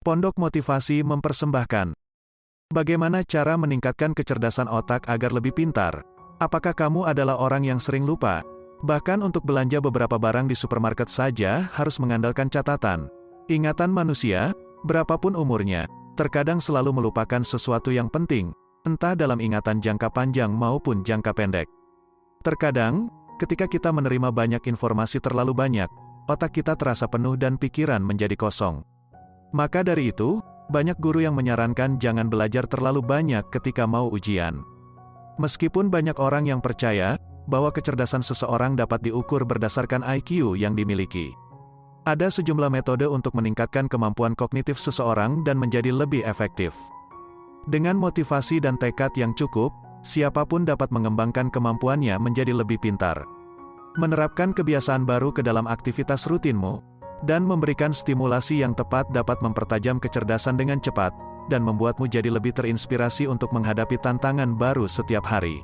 Pondok Motivasi mempersembahkan. Bagaimana cara meningkatkan kecerdasan otak agar lebih pintar? Apakah kamu adalah orang yang sering lupa? Bahkan untuk belanja beberapa barang di supermarket saja harus mengandalkan catatan. Ingatan manusia, berapapun umurnya, terkadang selalu melupakan sesuatu yang penting, entah dalam ingatan jangka panjang maupun jangka pendek. Terkadang, ketika kita menerima banyak informasi terlalu banyak, otak kita terasa penuh dan pikiran menjadi kosong. Maka dari itu, banyak guru yang menyarankan jangan belajar terlalu banyak ketika mau ujian. Meskipun banyak orang yang percaya bahwa kecerdasan seseorang dapat diukur berdasarkan IQ yang dimiliki. Ada sejumlah metode untuk meningkatkan kemampuan kognitif seseorang dan menjadi lebih efektif. Dengan motivasi dan tekad yang cukup, siapapun dapat mengembangkan kemampuannya menjadi lebih pintar. Menerapkan kebiasaan baru ke dalam aktivitas rutinmu, dan memberikan stimulasi yang tepat dapat mempertajam kecerdasan dengan cepat, dan membuatmu jadi lebih terinspirasi untuk menghadapi tantangan baru setiap hari.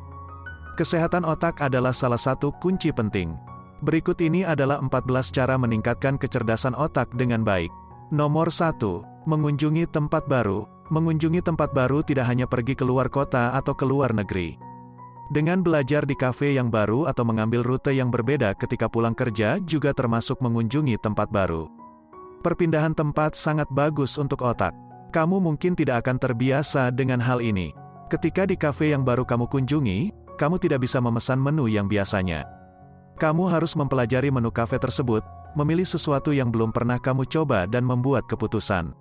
Kesehatan otak adalah salah satu kunci penting. Berikut ini adalah 14 cara meningkatkan kecerdasan otak dengan baik. Nomor 1. Mengunjungi tempat baru. Mengunjungi tempat baru tidak hanya pergi keluar kota atau keluar negeri. Dengan belajar di kafe yang baru atau mengambil rute yang berbeda ketika pulang kerja juga termasuk mengunjungi tempat baru. Perpindahan tempat sangat bagus untuk otak. Kamu mungkin tidak akan terbiasa dengan hal ini. Ketika di kafe yang baru kamu kunjungi, kamu tidak bisa memesan menu yang biasanya. Kamu harus mempelajari menu kafe tersebut, memilih sesuatu yang belum pernah kamu coba dan membuat keputusan.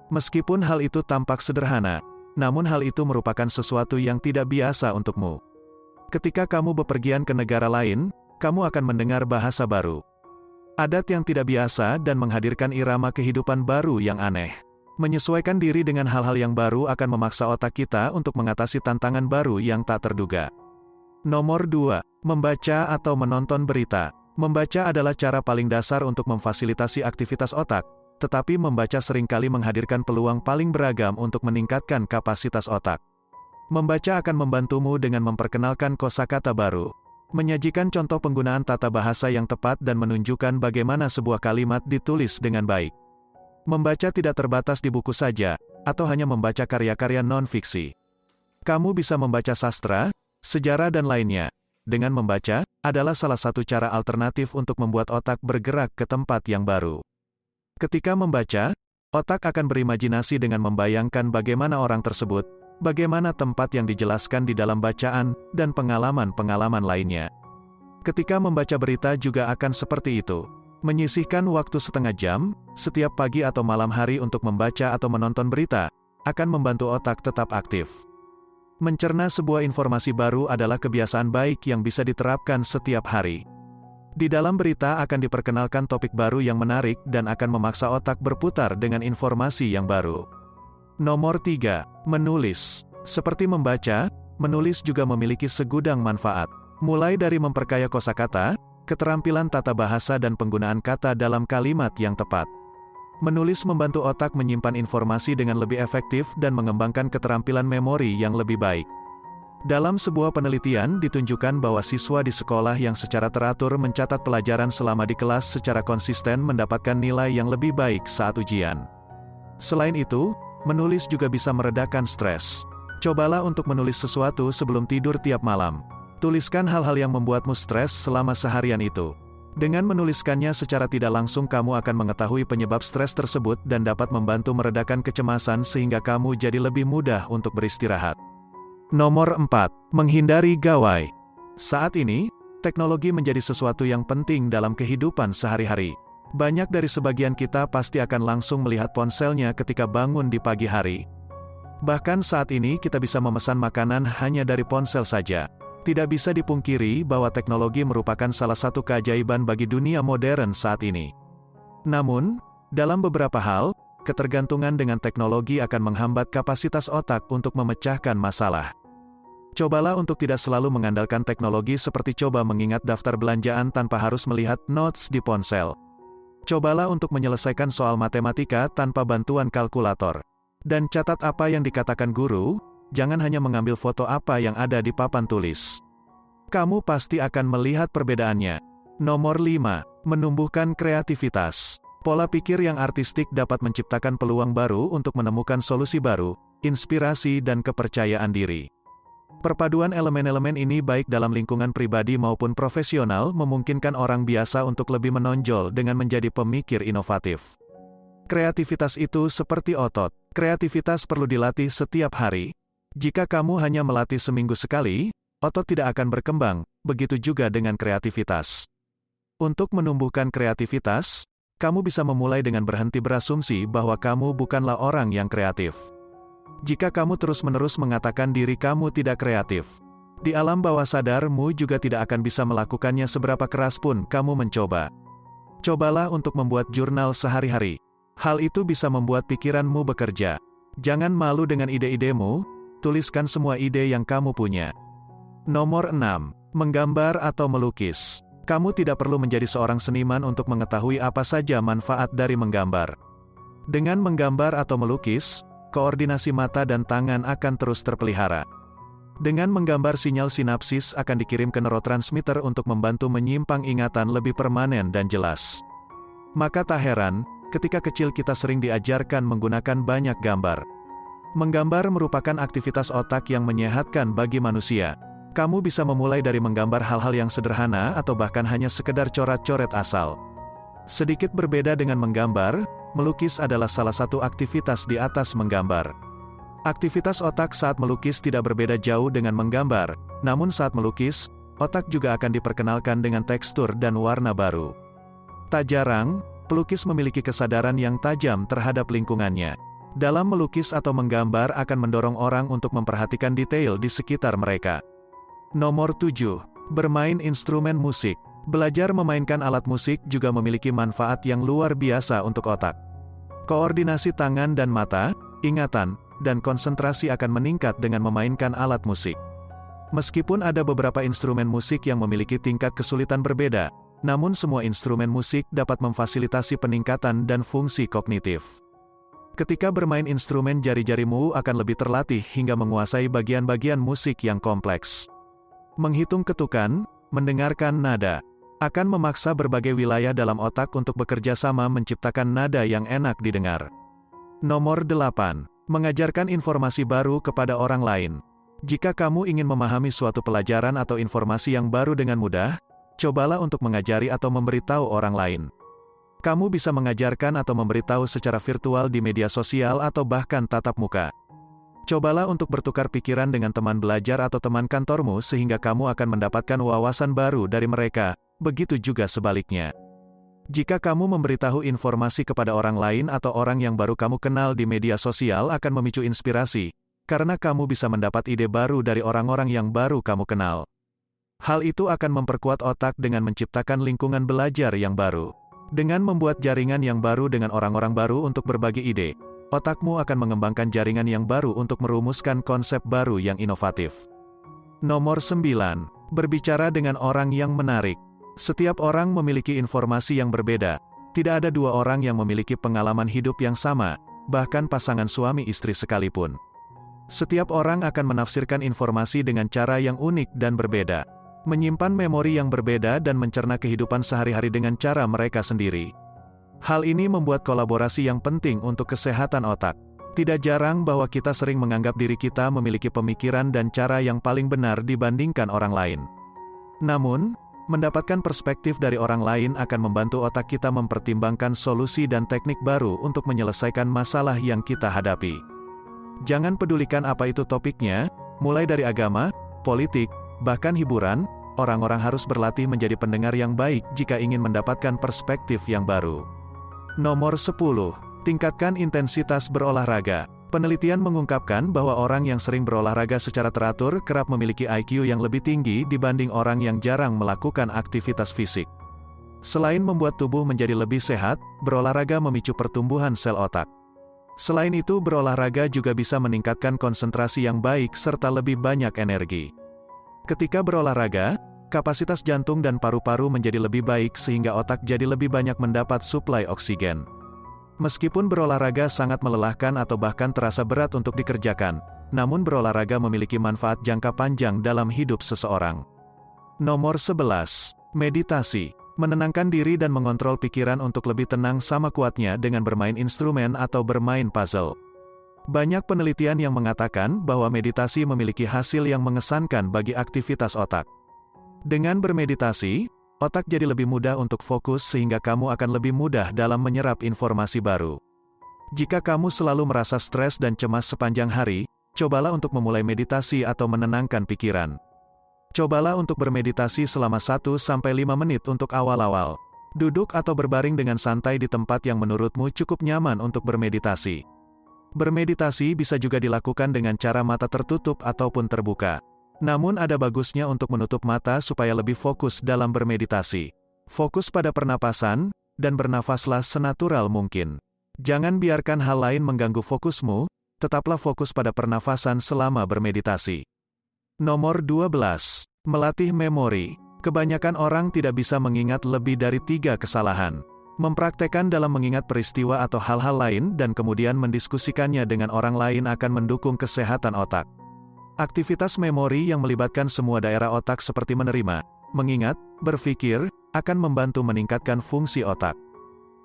Meskipun hal itu tampak sederhana, namun hal itu merupakan sesuatu yang tidak biasa untukmu. Ketika kamu bepergian ke negara lain, kamu akan mendengar bahasa baru, adat yang tidak biasa dan menghadirkan irama kehidupan baru yang aneh. Menyesuaikan diri dengan hal-hal yang baru akan memaksa otak kita untuk mengatasi tantangan baru yang tak terduga. Nomor 2. Membaca atau menonton berita. Membaca adalah cara paling dasar untuk memfasilitasi aktivitas otak, tetapi membaca seringkali menghadirkan peluang paling beragam untuk meningkatkan kapasitas otak. Membaca akan membantumu dengan memperkenalkan kosakata baru, menyajikan contoh penggunaan tata bahasa yang tepat dan menunjukkan bagaimana sebuah kalimat ditulis dengan baik. Membaca tidak terbatas di buku saja, atau hanya membaca karya-karya non-fiksi. Kamu bisa membaca sastra, sejarah dan lainnya. Dengan membaca, adalah salah satu cara alternatif untuk membuat otak bergerak ke tempat yang baru. Ketika membaca, otak akan berimajinasi dengan membayangkan bagaimana orang tersebut, bagaimana tempat yang dijelaskan di dalam bacaan, dan pengalaman-pengalaman lainnya. Ketika membaca berita juga akan seperti itu. Menyisihkan waktu setengah jam, setiap pagi atau malam hari untuk membaca atau menonton berita, akan membantu otak tetap aktif. Mencerna sebuah informasi baru adalah kebiasaan baik yang bisa diterapkan setiap hari. Di dalam berita akan diperkenalkan topik baru yang menarik dan akan memaksa otak berputar dengan informasi yang baru. Nomor 3. Menulis. Seperti membaca, menulis juga memiliki segudang manfaat. Mulai dari memperkaya kosakata, keterampilan tata bahasa dan penggunaan kata dalam kalimat yang tepat. Menulis membantu otak menyimpan informasi dengan lebih efektif dan mengembangkan keterampilan memori yang lebih baik. Dalam sebuah penelitian ditunjukkan bahwa siswa di sekolah yang secara teratur mencatat pelajaran selama di kelas secara konsisten mendapatkan nilai yang lebih baik saat ujian. Selain itu, menulis juga bisa meredakan stres. Cobalah untuk menulis sesuatu sebelum tidur tiap malam. Tuliskan hal-hal yang membuatmu stres selama seharian itu. Dengan menuliskannya secara tidak langsung kamu akan mengetahui penyebab stres tersebut dan dapat membantu meredakan kecemasan sehingga kamu jadi lebih mudah untuk beristirahat. Nomor 4. Menghindari gawai. Saat ini, teknologi menjadi sesuatu yang penting dalam kehidupan sehari-hari. Banyak dari sebagian kita pasti akan langsung melihat ponselnya ketika bangun di pagi hari. Bahkan saat ini kita bisa memesan makanan hanya dari ponsel saja. Tidak bisa dipungkiri bahwa teknologi merupakan salah satu keajaiban bagi dunia modern saat ini. Namun, dalam beberapa hal, ketergantungan dengan teknologi akan menghambat kapasitas otak untuk memecahkan masalah. Cobalah untuk tidak selalu mengandalkan teknologi seperti coba mengingat daftar belanjaan tanpa harus melihat notes di ponsel. Cobalah untuk menyelesaikan soal matematika tanpa bantuan kalkulator. Dan catat apa yang dikatakan guru, jangan hanya mengambil foto apa yang ada di papan tulis. Kamu pasti akan melihat perbedaannya. Nomor 5. Menumbuhkan kreativitas. Pola pikir yang artistik dapat menciptakan peluang baru untuk menemukan solusi baru, inspirasi dan kepercayaan diri. Perpaduan elemen-elemen ini baik dalam lingkungan pribadi maupun profesional memungkinkan orang biasa untuk lebih menonjol dengan menjadi pemikir inovatif. Kreativitas itu seperti otot. Kreativitas perlu dilatih setiap hari. Jika kamu hanya melatih seminggu sekali, otot tidak akan berkembang, begitu juga dengan kreativitas. Untuk menumbuhkan kreativitas, kamu bisa memulai dengan berhenti berasumsi bahwa kamu bukanlah orang yang kreatif. Jika kamu terus-menerus mengatakan diri kamu tidak kreatif, di alam bawah sadarmu juga tidak akan bisa melakukannya seberapa keras pun kamu mencoba. Cobalah untuk membuat jurnal sehari-hari. Hal itu bisa membuat pikiranmu bekerja. Jangan malu dengan ide-idemu, tuliskan semua ide yang kamu punya. Nomor 6. Menggambar atau melukis. Kamu tidak perlu menjadi seorang seniman untuk mengetahui apa saja manfaat dari menggambar. Dengan menggambar atau melukis, koordinasi mata dan tangan akan terus terpelihara. Dengan menggambar, sinyal sinapsis akan dikirim ke neurotransmitter untuk membantu menyimpang ingatan lebih permanen dan jelas. Maka tak heran, ketika kecil kita sering diajarkan menggunakan banyak gambar. Menggambar merupakan aktivitas otak yang menyehatkan bagi manusia. Kamu bisa memulai dari menggambar hal-hal yang sederhana atau bahkan hanya sekedar coret-coret asal. Sedikit berbeda dengan menggambar, melukis adalah salah satu aktivitas di atas menggambar. Aktivitas otak saat melukis tidak berbeda jauh dengan menggambar, namun saat melukis, otak juga akan diperkenalkan dengan tekstur dan warna baru. Tak jarang, pelukis memiliki kesadaran yang tajam terhadap lingkungannya. Dalam melukis atau menggambar akan mendorong orang untuk memperhatikan detail di sekitar mereka. Nomor 7. Bermain instrumen musik. Belajar memainkan alat musik juga memiliki manfaat yang luar biasa untuk otak. Koordinasi tangan dan mata, ingatan, dan konsentrasi akan meningkat dengan memainkan alat musik. Meskipun ada beberapa instrumen musik yang memiliki tingkat kesulitan berbeda, namun semua instrumen musik dapat memfasilitasi peningkatan dan fungsi kognitif. Ketika bermain instrumen, jari-jarimu akan lebih terlatih hingga menguasai bagian-bagian musik yang kompleks. Menghitung ketukan, mendengarkan nada, akan memaksa berbagai wilayah dalam otak untuk bekerja sama menciptakan nada yang enak didengar. Nomor 8. Mengajarkan informasi baru kepada orang lain. Jika kamu ingin memahami suatu pelajaran atau informasi yang baru dengan mudah, cobalah untuk mengajari atau memberitahu orang lain. Kamu bisa mengajarkan atau memberitahu secara virtual di media sosial atau bahkan tatap muka. Cobalah untuk bertukar pikiran dengan teman belajar atau teman kantormu sehingga kamu akan mendapatkan wawasan baru dari mereka, begitu juga sebaliknya. Jika kamu memberitahu informasi kepada orang lain atau orang yang baru kamu kenal di media sosial akan memicu inspirasi, karena kamu bisa mendapat ide baru dari orang-orang yang baru kamu kenal. Hal itu akan memperkuat otak dengan menciptakan lingkungan belajar yang baru. Dengan membuat jaringan yang baru dengan orang-orang baru untuk berbagi ide, otakmu akan mengembangkan jaringan yang baru untuk merumuskan konsep baru yang inovatif. Nomor 9. Berbicara dengan orang yang menarik. Setiap orang memiliki informasi yang berbeda. Tidak ada dua orang yang memiliki pengalaman hidup yang sama, bahkan pasangan suami istri sekalipun. Setiap orang akan menafsirkan informasi dengan cara yang unik dan berbeda, menyimpan memori yang berbeda dan mencerna kehidupan sehari-hari dengan cara mereka sendiri. Hal ini membuat kolaborasi yang penting untuk kesehatan otak. Tidak jarang bahwa kita sering menganggap diri kita memiliki pemikiran dan cara yang paling benar dibandingkan orang lain. Namun, mendapatkan perspektif dari orang lain akan membantu otak kita mempertimbangkan solusi dan teknik baru untuk menyelesaikan masalah yang kita hadapi. Jangan pedulikan apa itu topiknya, mulai dari agama, politik, bahkan hiburan, orang-orang harus berlatih menjadi pendengar yang baik jika ingin mendapatkan perspektif yang baru. Nomor 10. Tingkatkan intensitas berolahraga. Penelitian mengungkapkan bahwa orang yang sering berolahraga secara teratur kerap memiliki IQ yang lebih tinggi dibanding orang yang jarang melakukan aktivitas fisik. Selain membuat tubuh menjadi lebih sehat, berolahraga memicu pertumbuhan sel otak. Selain itu, berolahraga juga bisa meningkatkan konsentrasi yang baik serta lebih banyak energi. Ketika berolahraga, kapasitas jantung dan paru-paru menjadi lebih baik sehingga otak jadi lebih banyak mendapat suplai oksigen. Meskipun berolahraga sangat melelahkan atau bahkan terasa berat untuk dikerjakan, namun berolahraga memiliki manfaat jangka panjang dalam hidup seseorang. Nomor 11. Meditasi. Menenangkan diri dan mengontrol pikiran untuk lebih tenang sama kuatnya dengan bermain instrumen atau bermain puzzle. Banyak penelitian yang mengatakan bahwa meditasi memiliki hasil yang mengesankan bagi aktivitas otak. Dengan bermeditasi, otak jadi lebih mudah untuk fokus sehingga kamu akan lebih mudah dalam menyerap informasi baru. Jika kamu selalu merasa stres dan cemas sepanjang hari, cobalah untuk memulai meditasi atau menenangkan pikiran. Cobalah untuk bermeditasi selama 1-5 menit untuk awal-awal. Duduk atau berbaring dengan santai di tempat yang menurutmu cukup nyaman untuk bermeditasi. Bermeditasi bisa juga dilakukan dengan cara mata tertutup ataupun terbuka. Namun ada bagusnya untuk menutup mata supaya lebih fokus dalam bermeditasi. Fokus pada pernapasan, dan bernafaslah senatural mungkin. Jangan biarkan hal lain mengganggu fokusmu, tetaplah fokus pada pernafasan selama bermeditasi. Nomor 12. Melatih memori. Kebanyakan orang tidak bisa mengingat lebih dari 3 kesalahan. Mempraktekkan dalam mengingat peristiwa atau hal-hal lain dan kemudian mendiskusikannya dengan orang lain akan mendukung kesehatan otak. Aktivitas memori yang melibatkan semua daerah otak seperti menerima, mengingat, berpikir, akan membantu meningkatkan fungsi otak.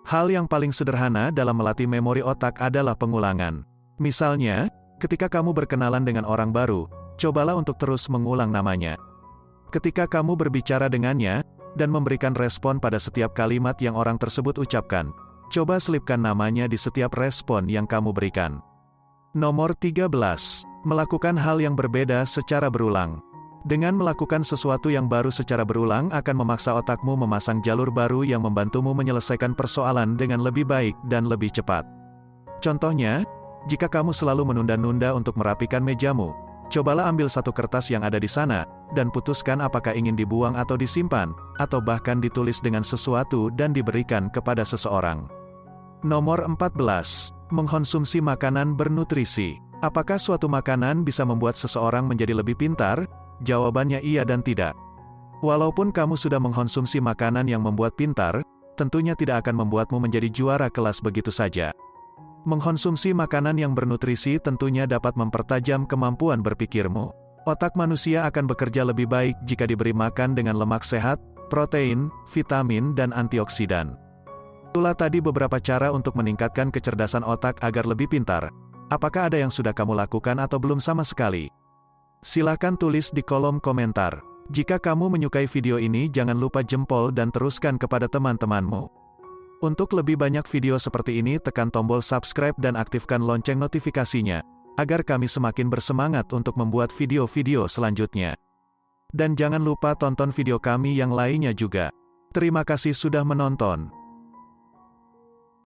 Hal yang paling sederhana dalam melatih memori otak adalah pengulangan. Misalnya, ketika kamu berkenalan dengan orang baru, cobalah untuk terus mengulang namanya. Ketika kamu berbicara dengannya, dan memberikan respon pada setiap kalimat yang orang tersebut ucapkan, coba selipkan namanya di setiap respon yang kamu berikan. Nomor 13. Melakukan hal yang berbeda secara berulang. Dengan melakukan sesuatu yang baru secara berulang akan memaksa otakmu memasang jalur baru yang membantumu menyelesaikan persoalan dengan lebih baik dan lebih cepat. Contohnya, jika kamu selalu menunda-nunda untuk merapikan mejamu, cobalah ambil satu kertas yang ada di sana, dan putuskan apakah ingin dibuang atau disimpan, atau bahkan ditulis dengan sesuatu dan diberikan kepada seseorang. Nomor 14. Mengkonsumsi makanan bernutrisi. Apakah suatu makanan bisa membuat seseorang menjadi lebih pintar? Jawabannya iya dan tidak. Walaupun kamu sudah mengkonsumsi makanan yang membuat pintar, tentunya tidak akan membuatmu menjadi juara kelas begitu saja. Mengkonsumsi makanan yang bernutrisi tentunya dapat mempertajam kemampuan berpikirmu. Otak manusia akan bekerja lebih baik jika diberi makan dengan lemak sehat, protein, vitamin dan antioksidan. Itulah tadi beberapa cara untuk meningkatkan kecerdasan otak agar lebih pintar. Apakah ada yang sudah kamu lakukan atau belum sama sekali? Silakan tulis di kolom komentar. Jika kamu menyukai video ini jangan lupa jempol dan teruskan kepada teman-temanmu. Untuk lebih banyak video seperti ini tekan tombol subscribe dan aktifkan lonceng notifikasinya, agar kami semakin bersemangat untuk membuat video-video selanjutnya. Dan jangan lupa tonton video kami yang lainnya juga. Terima kasih sudah menonton.